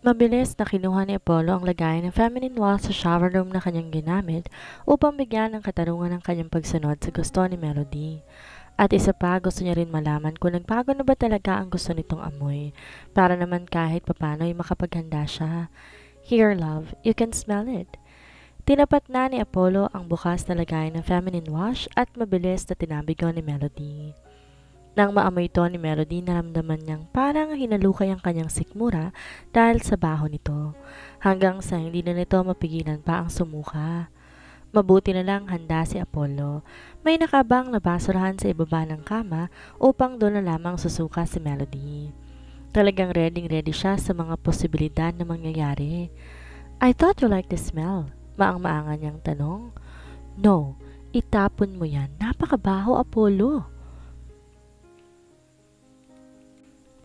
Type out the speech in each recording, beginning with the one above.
Mabilis na kinuha ni Apollo ang lagayan ng feminine wall sa shower room na kanyang ginamit upang bigyan ng katarungan ng kanyang pagsunod sa gusto ni Melody. At isa pa, gusto niya rin malaman kung nagbago na ba talaga ang gusto nitong amoy, para naman kahit papano ay makapaghanda siya. Here, love, you can smell it. Tinapat na ni Apollo ang bukas na lagayan ng feminine wash at mabilis na tinabigo ni Melody. Nang maamoy ito ni Melody, naramdaman niyang parang hinalukay ang kanyang sikmura dahil sa baho nito, hanggang sa hindi na nito mapigilan pa ang sumuka. Mabuti na lang handa si Apollo. May nakabang na basurahan sa ibaba ng kama upang doon na lamang susuka si Melody. Talagang ready siya sa mga posibilidad na mangyayari. I thought you liked the smell. Maang-maangan niyang tanong. No, itapon mo yan. Napakabaho, Apollo.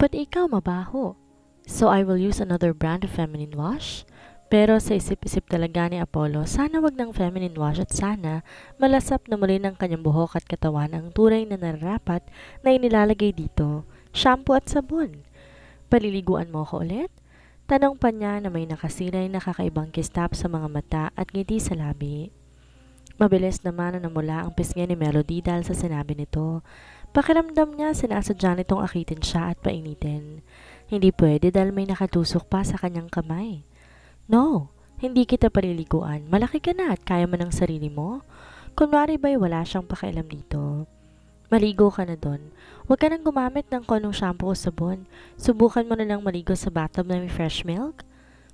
But ikaw mabaho. So I will use another brand of feminine wash? Pero sa isip-isip talaga ni Apollo, sana wag ng feminine wash at sana malasap na muli ng kanyang buhok at katawan ang tunay na nararapat na inilalagay dito, shampoo at sabon. Paliliguan mo ako ulit? Tanong pa niya na may nakasilay na kakaibang kistap sa mga mata at ngiti sa labi. Mabilis naman na namula ang pisngi ni Melody dahil sa sinabi nito. Pakiramdam niya sinasadya nitong akitin siya at painitin. Hindi pwede dahil may nakatusok pa sa kanyang kamay. No, hindi kita paliliguan. Malaki ka na at kaya mo ng sarili mo. Kunwari ba'y wala siyang pakialam dito. Maligo ka na doon. Huwag ka nang gumamit ng konong shampoo o sabon. Subukan mo na lang maligo sa bathtub na may fresh milk.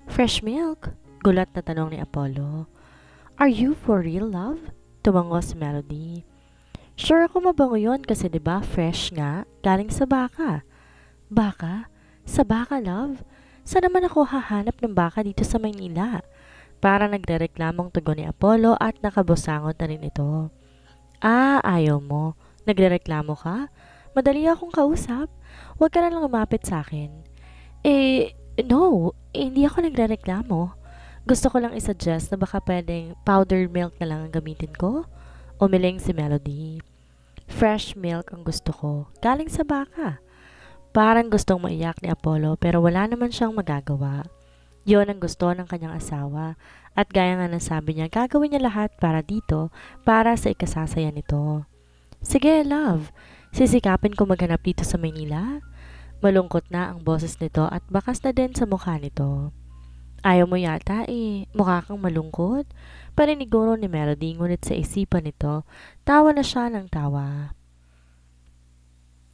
Fresh milk? Gulat na tanong ni Apollo. Are you for real, love? Tumango si Melody. Sure ako mabango yun kasi 'di ba fresh nga, galing sa baka. Baka? Sa baka, love? Saan naman ako hahanap ng baka dito sa Maynila? Para nagrereklamong tugon ni Apollo at nakabusangot na rin ito. Ah, ayaw mo. Nagrereklamo ka? Madali akong kausap. Huwag ka na lang lumapit sa akin. No. Hindi ako nagrereklamo. Gusto ko lang isuggest na baka pwedeng powdered milk na lang ang gamitin ko. Umiling si Melody. Fresh milk ang gusto ko, galing sa baka. Parang gustong maiyak ni Apollo pero wala naman siyang magagawa. Yon ang gusto ng kanyang asawa at gaya nga ng sabi niya gagawin niya lahat para dito para sa ikasasaya nito. Sige love, sisikapin ko maghanap dito sa Maynila. Malungkot na ang boses nito at bakas na din sa mukha nito. Ayaw mo yata mukha kang malungkot. Pariniguro ni Melody ngunit sa isipan nito, tawa na siya ng tawa.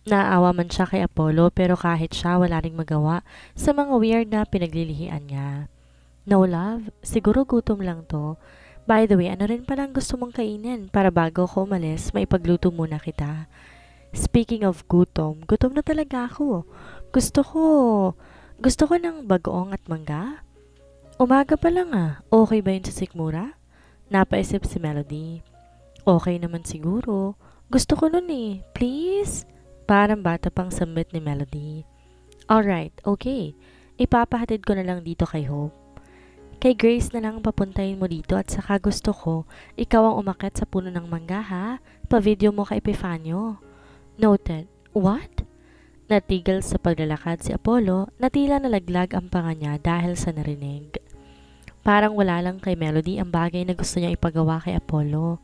Naawa man siya kay Apollo pero kahit siya wala ring magawa sa mga weird na pinaglilihian niya. No love, siguro gutom lang to. By the way, ano rin palang gusto mong kainin para bago ako umalis, maipagluto muna kita. Speaking of gutom, gutom na talaga ako. Gusto ko, gusto ko ng bagoong at mangga. Umaga pa lang okay ba yun sa sikmura? Napaisip si Melody. Okay naman siguro. Gusto ko nun please? Parang bata pang sambit ni Melody. Alright, okay. Ipapahatid ko na lang dito kay Hope. Kay Grace na lang papuntahin mo dito at saka gusto ko, ikaw ang umakyat sa puno ng mangga ha? Pa-video mo kay Epifanio. Noted. What? Natigil sa paglalakad si Apollo na tila nalaglag ang panga niya dahil sa narinig. Parang wala lang kay Melody ang bagay na gusto niya ipagawa kay Apollo.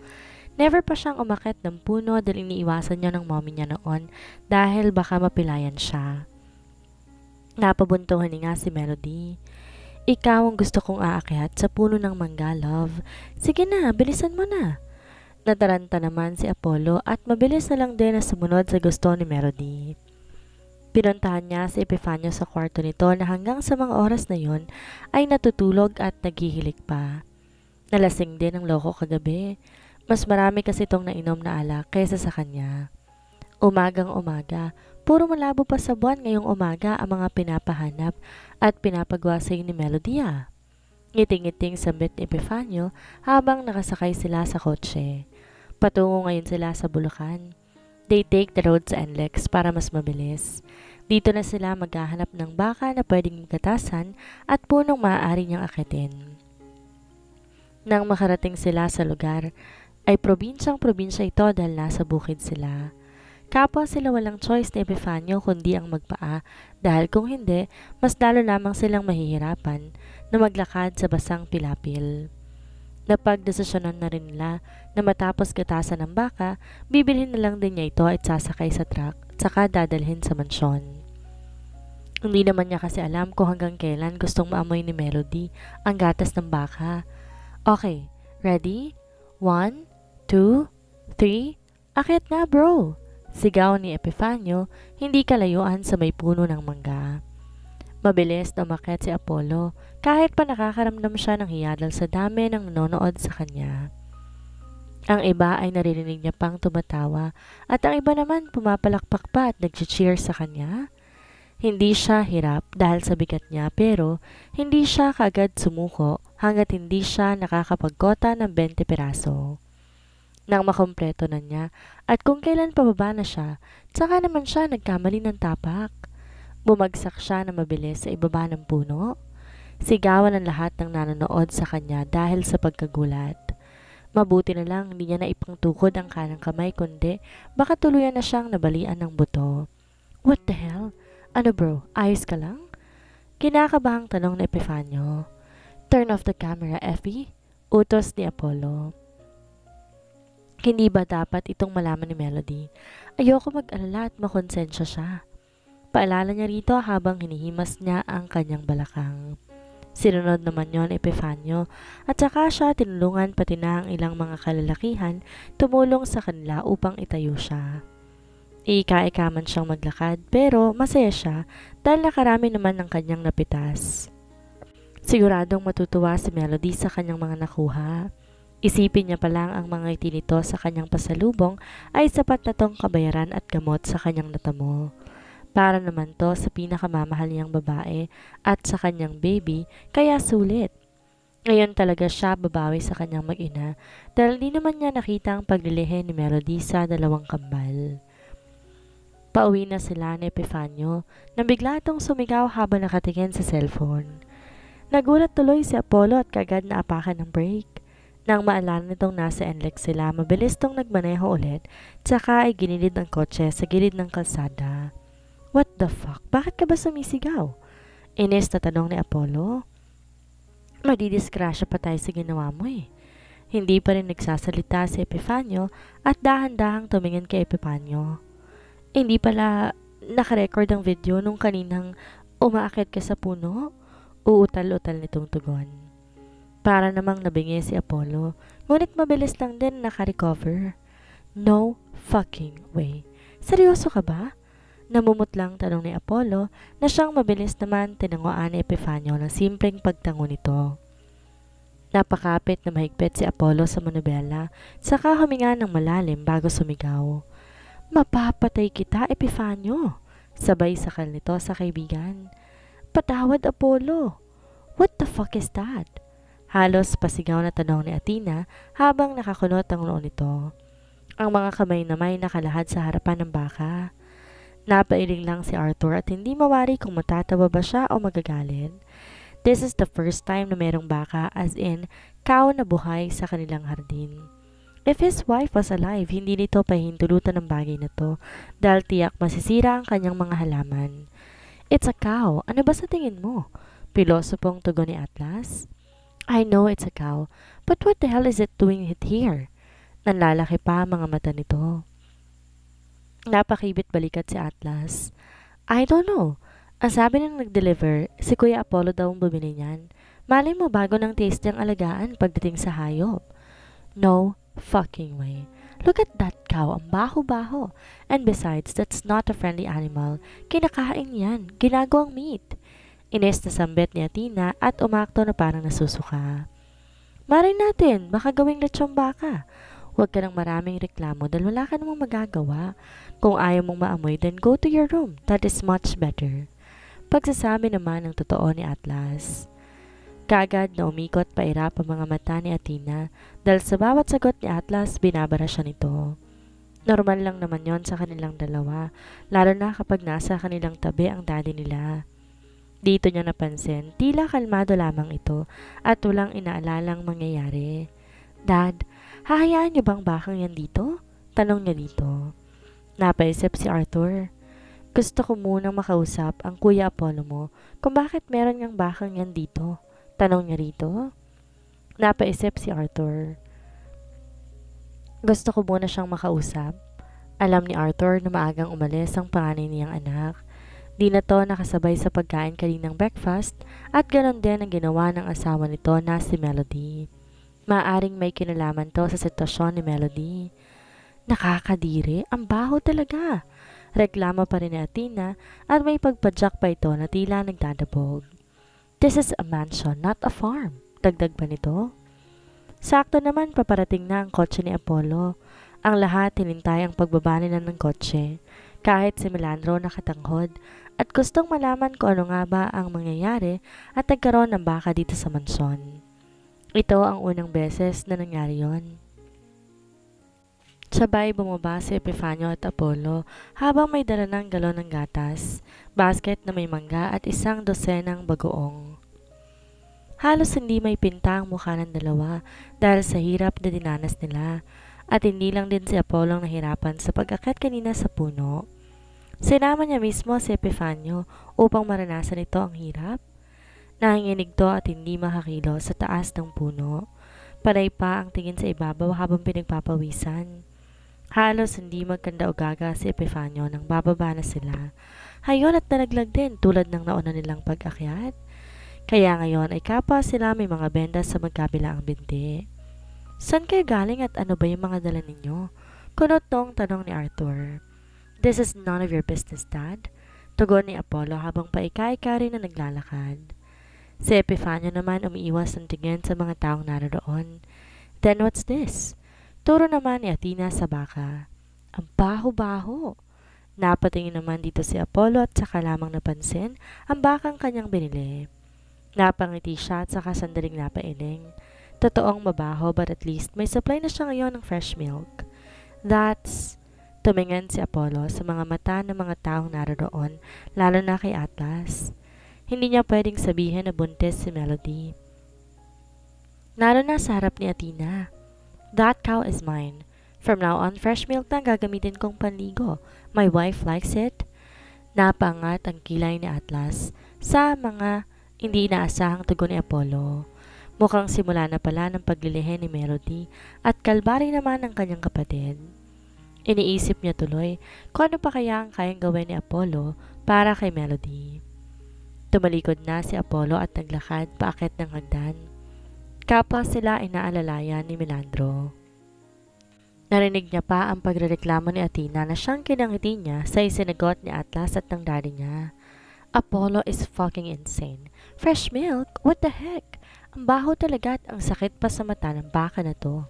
Never pa siyang umakyat ng puno dahil iniiwasan niya ng mommy niya noon dahil baka mapilayan siya. Napabuntong hininga si Melody. Ikaw ang gusto kong aakyat sa puno ng mangga, love. Sige na, bilisan mo na. Nataranta naman si Apollo at mabilis na lang din na sumunod sa gusto ni Melody. Pinuntahan niya si Epifanio sa kwarto nito na hanggang sa mga oras na yon ay natutulog at naghihilik pa. Nalasing din ang loko kagabi. Mas marami kasi itong nainom na alak kaysa sa kanya. Umagang umaga, puro malabo pa sa buwan ngayong umaga ang mga pinapahanap at pinapagawa sa ni Melody. Ngiting-ngiting sambit ni Epifanio habang nakasakay sila sa kotse. Patungo ngayon sila sa Bulacan. They take the road sa NLEX para mas mabilis. Dito na sila maghahanap ng baka na pwedeng magkatasan at punong maaari niyang akitin. Nang makarating sila sa lugar, ay probinsyang-probinsya ito dahil nasa bukid sila. Kapwa sila walang choice ni Epifanio kundi ang magpaa dahil kung hindi, mas lalo lamang silang mahihirapan na maglakad sa basang pilapil. Napagdesisyonan na rin nila na matapos gatasan ng baka, bibilhin na lang din niya ito at sasakay sa truck at saka dadalhin sa mansyon. Hindi naman niya kasi alam kung hanggang kailan gustong maamoy ni Melody ang gatas ng baka. Okay, ready? 1, 2, 3, akyat na bro! Sigaw ni Epifanio, hindi kalayuan sa may puno ng mangga. Mabilis na umakyat si Apollo, kahit pa nakakaramdam siya ng hiyadal sa dami ng nanonood sa kanya. Ang iba ay naririnig niya pang tumatawa at ang iba naman pumapalakpak pa at nag-cheer sa kanya. Hindi siya hirap dahil sa bigat niya pero hindi siya kaagad sumuko hanggat hindi siya nakakapagkota ng 20 piraso. Nang makompleto na niya at kung kailan pababa na siya, tsaka naman siya nagkamali ng tapak. Bumagsak siya na mabilis sa ibaba ng puno. Sigawan ng lahat ng nanonood sa kanya dahil sa pagkagulat. Mabuti na lang hindi niya naipangtukod ang kanang kamay kundi baka tuluyan na siyang nabalian ng buto. What the hell? Ano bro, ayos ka lang? Kinakabahang tanong ni Epifanio. Turn off the camera, Effie. Utos ni Apollo. Hindi ba dapat itong malaman ni Melody? Ayoko mag-alala at makonsensya siya. Paalala niya rito habang hinihimas niya ang kanyang balakang. Sinunod naman yon Epifanio at saka siya tinulungan pati na ang ilang mga kalalakihan tumulong sa kanila upang itayo siya. Ika-ika man siyang maglakad pero masaya siya dahil nakarami naman ng kanyang napitas. Siguradong matutuwa si Melody sa kanyang mga nakuha. Isipin niya pa lang ang mga ngiti nito sa kanyang pasalubong ay sapat na tong kabayaran at gamot sa kanyang natamo. Para naman to sa pinakamamahal niyang babae at sa kanyang baby kaya sulit. Ngayon talaga siya babawi sa kanyang mag-ina dahil di naman niya nakita ang paglilihe ni Melody sa dalawang kambal. Pauwi na sila ni Epifanio nang bigla itong sumigaw habang nakatingin sa cellphone. Nagulat tuloy si Apollo at kagad naapakan ng brake. Nang maalala nitong nasa NLEX sila, mabilis tong nagmaneho ulit, tsaka ay ginilid ang kotse sa gilid ng kalsada. What the fuck? Bakit ka ba sumisigaw? Inis na tanong ni Apollo. Madidiskrasya pa tayo sa ginawa mo eh. Hindi pa rin nagsasalita si Epifanio at dahan-dahang tumingin kay Epifanio. Hindi pala nakarecord ang video nung kaninang umaakit ka sa puno? Uutal-utal nitong tugon. Para namang nabingi si Apollo, ngunit mabilis lang din nakarecover. No fucking way. Seryoso ka ba? Namumutlang tanong ni Apollo na siyang mabilis naman tinanguan ni Epifanio ng simpleng pagtango nito. Napakapit na mahigpit si Apollo sa manobela, saka huminga ng malalim bago sumigaw. Mapapatay kita, Epifanio! Sabay sakal nito sa kaibigan. Patawad, Apollo! What the fuck is that? Halos pasigaw na tanong ni Athena habang nakakunot ang noo nito. Ang mga kamay na may nakalahad sa harapan ng baka. Napailing lang si Arthur at hindi mawari kung matatawa ba siya o magagalit. This is the first time na merong baka as in cow na buhay sa kanilang hardin. If his wife was alive, hindi nito pahintulutan ng bagay na to dahil tiyak masisira ang kanyang mga halaman. It's a cow. Ano ba sa tingin mo? Pilosopong tugon ni Atlas. I know it's a cow, but what the hell is it doing here? Nanlalaki pa ang mga mata nito. Napakibit balikat si Atlas. I don't know. Ang sabi ng nag-deliver, si Kuya Apollo daw ang bumili niyan. Malay mo bago ng taste niyang alagaan pagdating sa hayop. No fucking way. Look at that cow, ang baho-baho. And besides, that's not a friendly animal. Kinakain yan, ginagawang meat. Ines na sambet ni Athena at umakto na parang nasusuka. Maray natin, baka gawing lechong baka. Huwag ka ng maraming reklamo dahil wala ka namang magagawa. Kung ayaw mong maamoy, then go to your room. That is much better. Pagsasabi naman ng totoo ni Atlas. Kaagad na umikot pairap ang mga mata ni Athena dahil sa bawat sagot ni Atlas, binabara siya nito. Normal lang naman yon sa kanilang dalawa, lalo na kapag nasa kanilang tabi ang daddy nila. Dito niya napansin, tila kalmado lamang ito at walang inaalalang mangyayari. Dad, hahayaan niyo bang bakang yan dito? Tanong niya dito. Napaisip si Arthur. Gusto ko munang makausap ang Kuya Apollo mo kung bakit meron ngang bakang yan dito. Tanong niya rito. Napaisip si Arthur. Gusto ko muna siyang makausap. Alam ni Arthur na maagang umalis ang panganay niyang anak. Di na to nakasabay sa pagkain kaninang breakfast at ganon din ang ginawa ng asawa nito na si Melody. Maaring may kinalaman to sa sitwasyon ni Melody. Nakakadiri, ang baho talaga. Reklamo pa rin ni Athena at may pagpadyak pa ito na tila nagdadabog. This is a mansion, not a farm. Dagdag pa nito. Sakto naman paparating na ang kotse ni Apollo. Ang lahat hinintay ang pagbaba nila ng kotse. Kahit si Melandro nakatanghod at gustong malaman kung ano nga ba ang mangyayari at nagkaroon ng baka dito sa mansyon. Ito ang unang beses na nangyari yon. Sabay bumaba si Epifanio at Apollo habang may dala ng galon ng gatas, basket na may mangga at isang dosenang bagoong. Halos hindi may pinta ang mukha ng dalawa dahil sa hirap na dinanas nila at hindi lang din si Apollo nahirapan sa pag-akyat kanina sa puno. Sinama niya mismo si Epifanio upang maranasan ito ang hirap. Nanginginig to at hindi makakilo sa taas ng puno. Panay pa ang tingin sa ibabaw habang pinagpapawisan. Halos hindi magkanda o gaga si Epifanio nang bababa na sila. Hayon at nalaglag din tulad ng nauna nilang pag-akyat. Kaya ngayon ay kapwa sila may mga benda sa magkabilang binti. San kayo galing at ano ba yung mga dala ninyo? Kunot nung tanong ni Arthur. This is none of your business, Dad. Tugon ni Apollo habang paika-ika rin na naglalakad. Si Epifanio naman umiiwas ng tingin sa mga taong naroon. Then what's this? Turo naman ni Athena sa baka. Ang baho-baho. Napatingin naman dito si Apollo at saka lamang napansin ang bakang kanyang binili. Napangiti siya at saka sandaling napailing. Totoong mabaho but at least may supply na siya ngayon ng fresh milk. That's... Tumingin si Apollo sa mga mata ng mga taong naroon, lalo na kay Atlas. Hindi niya pwedeng sabihin na buntis si Melody. Lalo na sa harap ni Athena. That cow is mine. From now on, fresh milk na gagamitin kong panligo. My wife likes it. Napangat ang kilay ni Atlas sa mga hindi inaasahang tugon ni Apollo. Mukhang simula na pala ng paglilihe ni Melody at kalbari naman ng kanyang kapatid. Iniisip niya tuloy kung ano pa kaya ang kayang gawin ni Apollo para kay Melody. Tumalikod na si Apollo at naglakad paakyat ng hagdan. Kapwa sila ay naalalayan ni Melandro. Narinig niya pa ang pagrereklamo ni Athena na siyang kinangiti niya sa isinagot ni Atlas at ng daddy niya. Apollo is fucking insane. Fresh milk? What the heck? Ang baho talaga at ang sakit pa sa mata ng baka na to.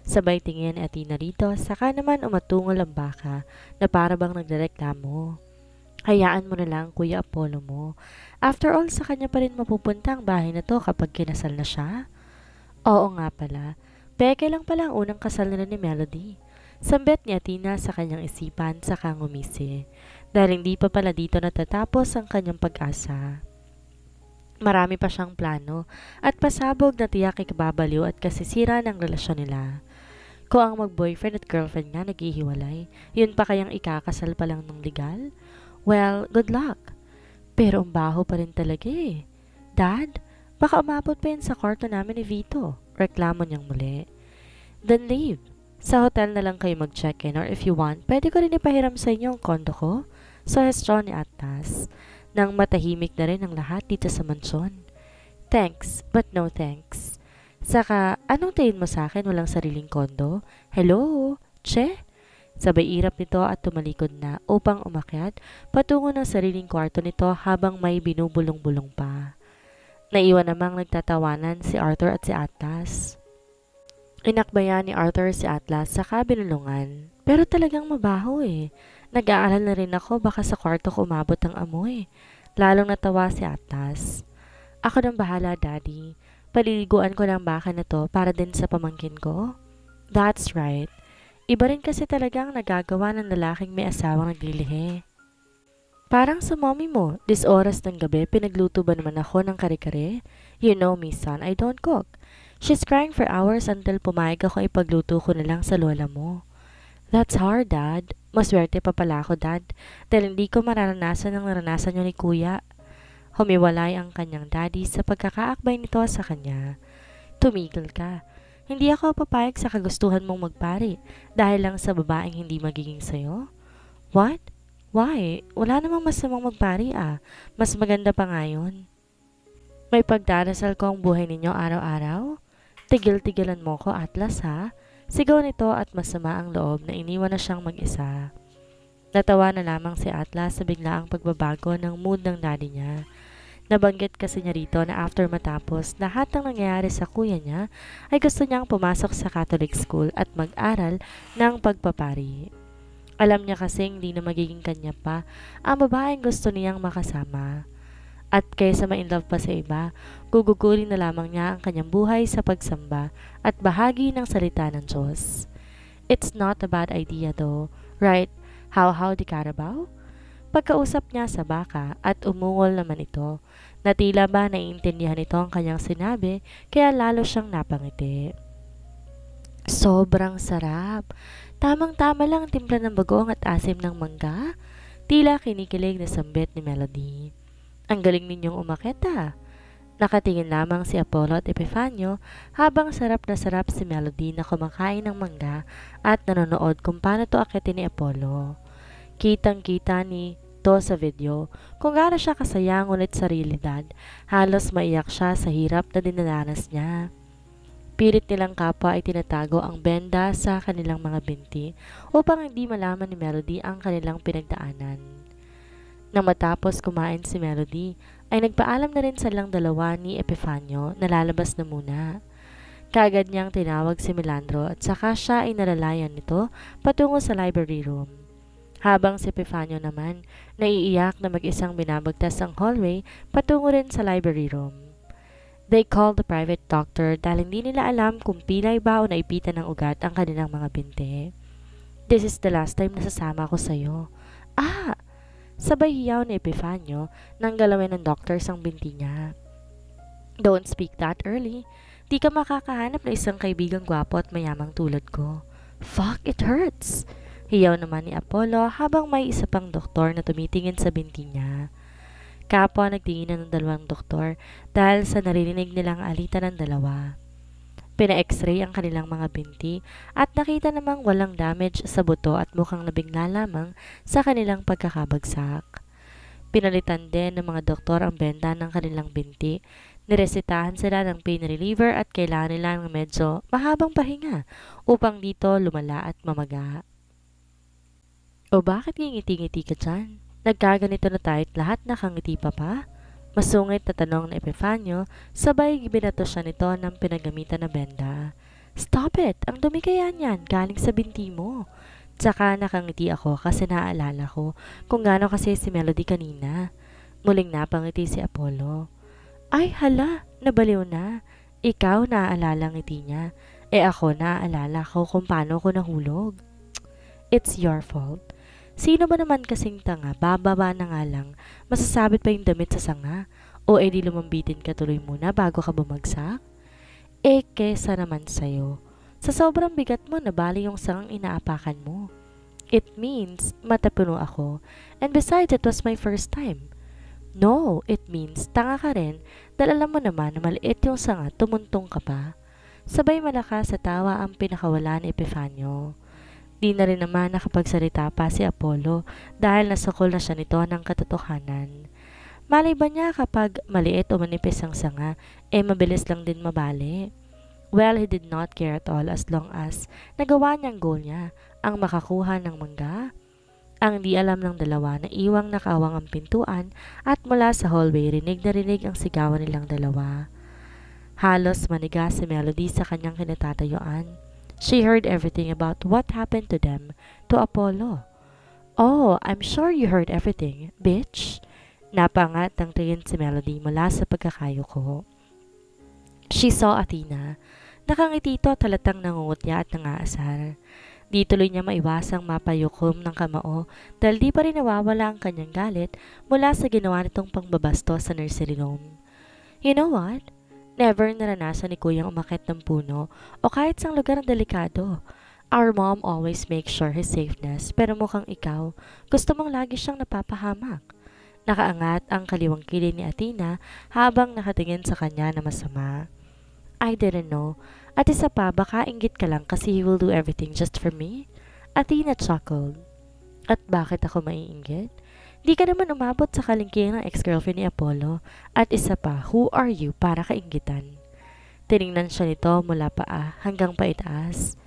Sabay tingin ni Athena rito, saka naman umatungol ang baka na para bang nagrereklamo. Hayaan mo na lang Kuya Apollo mo. After all, sa kanya pa rin mapupunta ang bahay na to kapag kinasal na siya. Oo nga pala. Peke lang pala ang unang kasal nila ni Melody. Sambet ni Athena sa kanyang isipan saka ngumisi. Dahil hindi pa pala dito natatapos ang kanyang pag-asa. Marami pa siyang plano at pasabog na tiyak ikababaliw at kasisira ng relasyon nila. Kung ang mag-boyfriend at girlfriend nga naghihiwalay, yun pa kayang ikakasal pa lang ng legal? Well, good luck. Pero ang baho pa rin talaga eh. Dad, baka umabot pa yan sa kwarto namin ni Vito. Reklamo niyang muli. Then leave. Sa hotel na lang kayo mag-check-in or if you want, pwede ko rin ipahiram sa inyo ang kondo ko. Suhestyon ni Atlas. Nang matahimik na rin ang lahat dito sa mansyon. Thanks, but no thanks. Saka, anong tingin mo sa akin walang sariling kondo? Hello? Che? Sabay irap nito at tumalikod na upang umakyat patungo ng sariling kwarto nito habang may binubulong-bulong pa. Naiwan namang nagtatawanan si Arthur at si Atlas. Inakbayan ni Arthur si Atlas saka binulungan. Pero talagang mabaho eh. Nag-aalala na rin ako baka sa kwarto ko umabot ang amoy. Lalong natawa si Atlas. Ako nang bahala, Daddy. Paliliguan ko ng baka na to para din sa pamangkin ko. That's right. Iba rin kasi talagang nagagawa ng lalaking may asawang naglilihi. Parang sa mommy mo, this oras ng gabi pinagluto ba naman ako ng kare-kare? You know me, son, I don't cook. She's crying for hours until pumayag ako ipagluto ko na lang sa lola mo. That's hard, Dad. Maswerte pa pala ako, Dad, dahil hindi ko mararanasan ang naranasan niyo ni Kuya. Humiwalay ang kanyang daddy sa pagkakaakbay nito sa kanya. Tumigil ka. Hindi ako papayag sa kagustuhan mong magpari dahil lang sa babaeng hindi magiging sayo. What? Why? Wala namang masamang magpari ah. Mas maganda pa nga yun. May pagdarasal ko ang buhay ninyo araw-araw? Tigil-tigilan mo ko, Atlas ha? Sigaw nito at masama ang loob na iniwan na siyang mag-isa. Natawa na lamang si Atlas sa biglaang pagbabago ng mood ng daddy niya. Nabanggit kasi niya rito na after matapos lahat ng nangyayari sa kuya niya ay gusto niyang pumasok sa Catholic school at mag-aral ng pagpapari. Alam niya kasing hindi na magiging kanya pa ang babaeng gusto niyang makasama. At kaysa ma-inlove pa sa iba, gugugurin na lamang niya ang kanyang buhay sa pagsamba at bahagi ng salita ng Diyos. It's not a bad idea though, right? How di Carabao? Pagkausap niya sa baka at umungol naman ito, na tila ba naiintindihan ito ang kanyang sinabi kaya lalo siyang napangiti. Sobrang sarap. Tamang-tama lang ang timpla ng bagoong at asim ng mangga. Tila kinikilig na sambit ni Melody. Ang galing ninyong umakyat ah. Nakatingin lamang si Apollo at Epifanio habang sarap na sarap si Melody na kumakain ng mangga at nanonood kung paano to akyatin ni Apollo. Kitang-kita ni to sa video kung gaano siya kasaya ngunit sa realidad, halos maiyak siya sa hirap na dinaranas niya. Pilit nilang kapwa ay tinatago ang benda sa kanilang mga binti upang hindi malaman ni Melody ang kanilang pinagdaanan. Nang matapos kumain si Melody, ay nagpaalam na rin silang dalawa ni Epifanio na lalabas na muna. Kaagad niyang tinawag si Melandro at saka siya ay nalalayan nito patungo sa library room. Habang si Epifanio naman, naiiyak na mag-isang binabagtas ang hallway patungo rin sa library room. They called the private doctor dahil hindi nila alam kung pilay ba o naipitan ng ugat ang kanilang mga binti. This is the last time na sasama ko sa'yo. Ah! Sabay hiyaw ni Epifanio nang galawin ng doctors ang binti niya. Don't speak that early. Di ka makakahanap na isang kaibigang gwapo at mayamang tulad ko. Fuck, it hurts! Hiyaw naman ni Apollo habang may isa pang doktor na tumitingin sa binti niya. Kapwa nagtinginan ng dalawang doktor dahil sa naririnig nilang alitan ng dalawa. Pina-x-ray ang kanilang mga binti at nakita namang walang damage sa buto at mukhang nabigla lamang sa kanilang pagkakabagsak. Pinalitan din ng mga doktor ang benda ng kanilang binti. Niresetahan sila ng pain reliever at kailangan nila ng medyo mahabang pahinga upang dito lumala at mamaga. O bakit ngingiti-ngiti ka dyan? Nagkaganito na tayo't lahat nakangiti pa pa? Masungit na tanong ni Epifanio, sabay binato siya nito ng pinagamitan na benda. Stop it! Ang dumi kaya niyan, galing sa binti mo. Tsaka nakangiti ako kasi naaalala ko kung gaano kasi si Melody kanina. Muling napangiti si Apollo. Ay hala, nabaliw na. Ikaw naaalala ngiti niya. Ako naaalala ko kung paano ko nahulog. It's your fault. Sino ba naman kasing tanga, bababa na nga lang, masasabit pa yung damit sa sanga? O edi lumambitin ka tuloy muna bago ka bumagsak? Kesa naman sa'yo. Sa sobrang bigat mo, nabali yung sangang inaapakan mo. It means, matapuno ako. And besides, it was my first time. No, it means, tanga ka rin, dahil alam mo naman na maliit yung sanga, tumuntong ka pa. Sabay malakas sa tawa ang pinakawala ni Epifanio. Di na rin naman nakapagsalita pa si Apollo dahil nasakol na siya nito ng katotohanan. Malay ba niya kapag maliit o manipis ang sanga, mabilis lang din mabali? Well, he did not care at all as long as nagawa niyang goal niya, ang makakuha ng mangga. Ang di alam ng dalawa na iwang nakawang ang pintuan at mula sa hallway rinig na rinig ang sigawan nilang dalawa. Halos maniga si Melody sa kanyang kinatatayuan. She heard everything about what happened to them, to Apollo. Oh, I'm sure you heard everything, bitch. Napangat ang tingin si Melody mula sa pagkakayuko. She saw Athena. Nakangiti ito at halatang nangungutya at nangaasar. Di tuloy niya maiwasang mapayukom ng kamao dahil di pa rin nawawala ang kanyang galit mula sa ginawa nitong pangbabasto sa nursery room. You know what? Never naranasan ni Kuyang umakyat ng puno o kahit sang lugar na delikado. Our mom always makes sure his safeness, pero mukhang ikaw, gusto mong lagi siyang napapahamak. Nakaangat ang kaliwang kilid ni Athena habang nakatingin sa kanya na masama. I didn't know. At isa pa, baka inggit ka lang kasi he will do everything just for me? Athena chuckled. At bakit ako maiinggit? Di ka naman umabot sa kalingking ng ex-girlfriend ni Apollo. At isa pa, who are you para kainggitan? Tiningnan siya nito mula paa hanggang paitaas.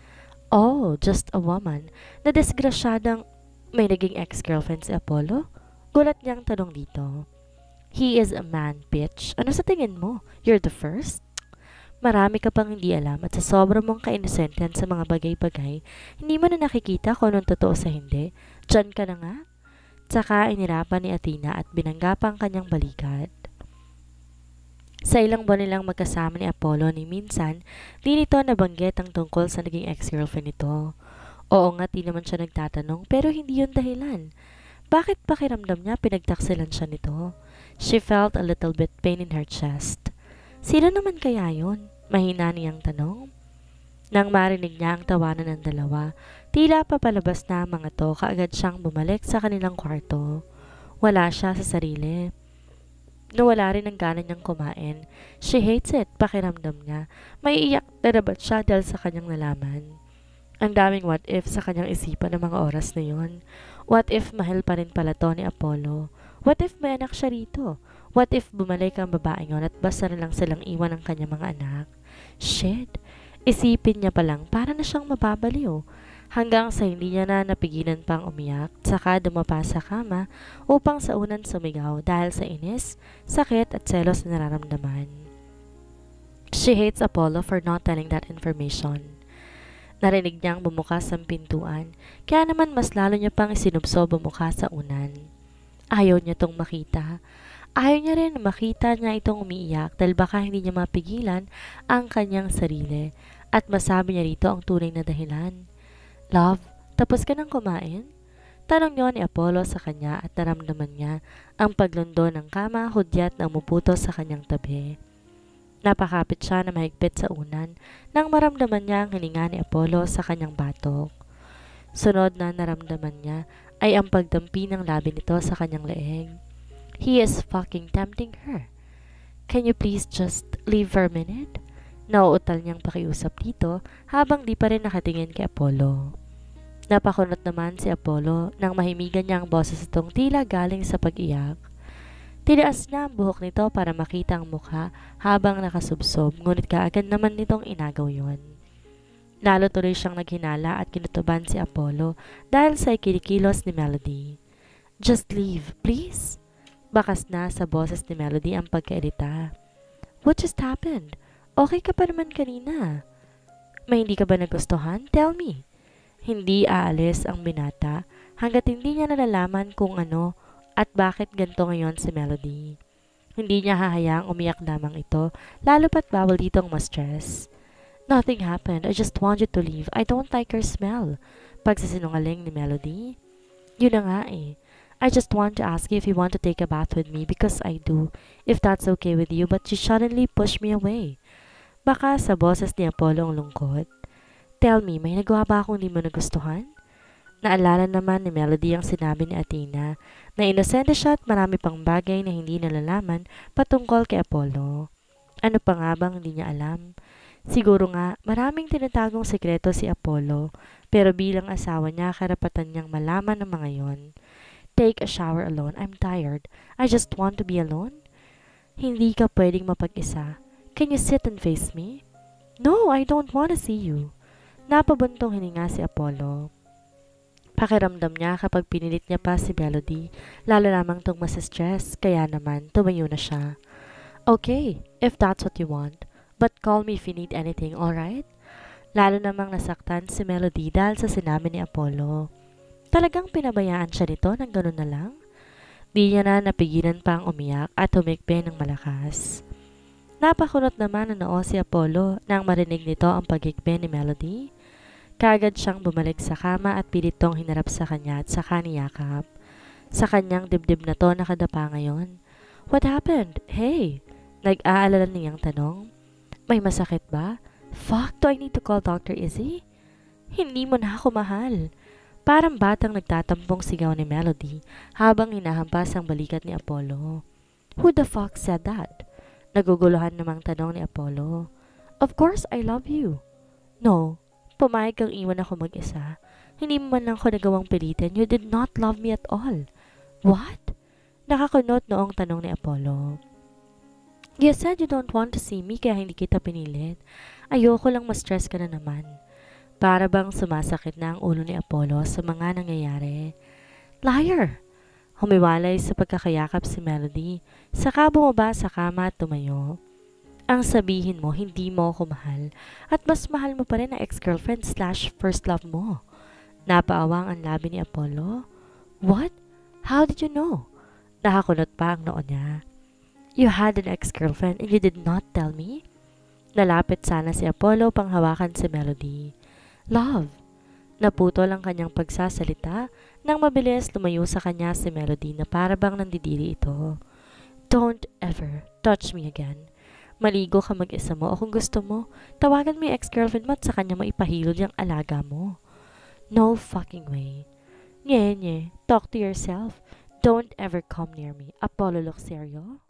Oh, just a woman na disgrasyadang may naging ex-girlfriend si Apollo? Gulat niyang tanong dito. He is a man, bitch. Ano sa tingin mo? You're the first? Marami ka pang hindi alam at sa sobrang mong ka-inosenten sa mga bagay-bagay, hindi mo na nakikita kung anong totoo sa hindi. Diyan ka na nga. Tsaka inirapan ni Athena at binangga pa ang kanyang balikat. Sa ilang buwan nilang magkasama ni Apollo ni minsan, di nito nabanggit ang tungkol sa naging ex-girlfriend nito. Oo nga, di naman siya nagtatanong pero hindi yun dahilan. Bakit pakiramdam niya pinagtaksilan siya nito? She felt a little bit pain in her chest. Sino naman kaya yun? Mahina niyang tanong. Nang marinig niya ang tawanan ng dalawa, tila papalabas na ang mga to kaagad siyang bumalik sa kanilang kwarto. Wala siya sa sarili. Nawala rin ang gana niyang kumain. She hates it, pakiramdam niya. May iyak na rabat siya dahil sa kanyang nalaman. Ang daming what if sa kanyang isipan ng mga oras na yon. What if mahal pa rin pala to ni Apollo? What if may anak siya rito? What if bumalik ang babaeng yon at basta na lang silang iwan ng kanyang mga anak? Shit! Isipin niya pa lang para na siyang mababaliw. Hanggang sa hindi niya na napigilan pang umiyak, saka dumapa sa kama upang sa unan sumigaw dahil sa inis, sakit at selos na nararamdaman. She hates Apollo for not telling that information. Narinig niyang bumukas ang pintuan, kaya naman mas lalo niya pang isinubso bumukas sa unan. Ayaw niya tong makita. Ayaw niya rin makita niya itong umiiyak dahil baka hindi niya mapigilan ang kanyang sarili at masabi niya rito ang tunay na dahilan. Love, tapos ka nang kumain? Tanong niyo ni Apollo sa kanya at naramdaman niya ang paglundo ng kama hudyat na umuputo sa kanyang tabi. Napakapit siya na mahigpit sa unan nang maramdaman niya ang hininga ni Apollo sa kanyang batok. Sunod na naramdaman niya ay ang pagdampi ng labi nito sa kanyang leeg. He is fucking tempting her. Can you please just leave for a minute? Nauutal niyang pakiusap dito habang di pa rin nakatingin kay Apollo. Napakunot naman si Apollo nang mahimigan niya ang boses itong tila galing sa pag-iyak. Tinaas niya ang buhok nito para makita ang mukha habang nakasubsob, ngunit kaagad naman nitong inagaw yun. Lalo tuloy siyang naghinala at kinutuban si Apollo dahil sa ikinikilos ni Melody. Just leave, please? Bakas na sa boses ni Melody ang pagkairita. What just happened? Okay ka pa naman kanina. May hindi ka ba nagustuhan? Tell me. Hindi aalis ang binata hanggat hindi niya nalalaman kung ano at bakit ganito ngayon si Melody. Hindi niya hahayaang umiyak lamang ito, lalo pat bawal ditong ma-stress. Nothing happened, I just want you to leave. I don't like your smell. Pagsasinungaling ni Melody. Yun na nga eh. I just want to ask you if you want to take a bath with me because I do, if that's okay with you, but you suddenly push me away. Baka sa boses ni Apollo ang lungkot. Tell me, may nagawa ba akong hindi mo nagustuhan? Naalala naman ni Melody ang sinabi ni Athena na inosente siya at marami pang bagay na hindi nalalaman patungkol kay Apollo. Ano pa nga bang hindi niya alam? Siguro nga maraming tinatagong sekreto si Apollo pero bilang asawa niya karapatan niyang malaman ang mga yon. Take a shower alone. I'm tired. I just want to be alone. Hindi ka pwedeng mapag-isa. Can you sit and face me? No, I don't want to see you. Napabuntong hininga si Apollo. Pakiramdam niya kapag pinilit niya pa si Melody, lalo lamang itong masistress, kaya naman tumayo na siya. Okay, if that's what you want, but call me if you need anything, alright? Lalo namang nasaktan si Melody dahil sa sinabi ni Apollo. Talagang pinabayaan siya nito ng ganun na lang? Di niya na napigilan pang umiyak at humikbi ng malakas. Napakunot naman na noo si Apollo nang marinig nito ang paghikbi ni Melody. Kaagad siyang bumalik sa kama at pilitong hinarap sa kanya at saka niyakap. Sa kanyang dibdib na to nakadapa ngayon. What happened? Hey! Nag-aalala niyang tanong. May masakit ba? Fuck, do I need to call Dr. Izzy? Hindi mo na ako mahal. Parang batang nagtatampong sigaw ni Melody habang hinahampas ang balikat ni Apollo. Who the fuck said that? Naguguluhan namang tanong ni Apollo. Of course I love you. No, pumayag kang iwan ako mag-isa. Hindi mo man lang ako nagawang pilitin. You did not love me at all. What? Nakakunot noong tanong ni Apollo. You said you don't want to see me kaya hindi kita pinilit. Ayoko lang ma-stress ka na naman. Para bang sumasakit na ang ulo ni Apollo sa mga nangyayari. Liar! Humiwalay sa pagkakayakap si Melody, saka bumaba sa kama at tumayo. Ang sabihin mo, hindi mo ako mahal, at mas mahal mo pa rin ang ex-girlfriend / first love mo. Napaawang ang labi ni Apollo. What? How did you know? Nakakunot pa ang noo niya. You had an ex-girlfriend and you did not tell me? Nalapit sana si Apollo pang hawakan si Melody. Love. Naputol ang kanyang pagsasalita nang mabilis lumayo sa kanya si Melody na para bang nandidiri ito. Don't ever touch me again. Maligo ka mag-isa mo o kung gusto mo, tawagan mo yung ex-girlfriend mo at sa kanya mo ipahilod yung alaga mo. No fucking way. Nye, talk to yourself. Don't ever come near me. Apollo Luxerio.